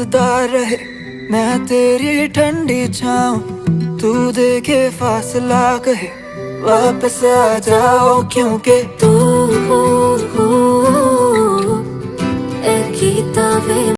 हंसता रहे मैं तेरी ठंडी छाऊं, तू देखे फासला कहे वापस आ जाओ, क्योंकि तू एक किताबे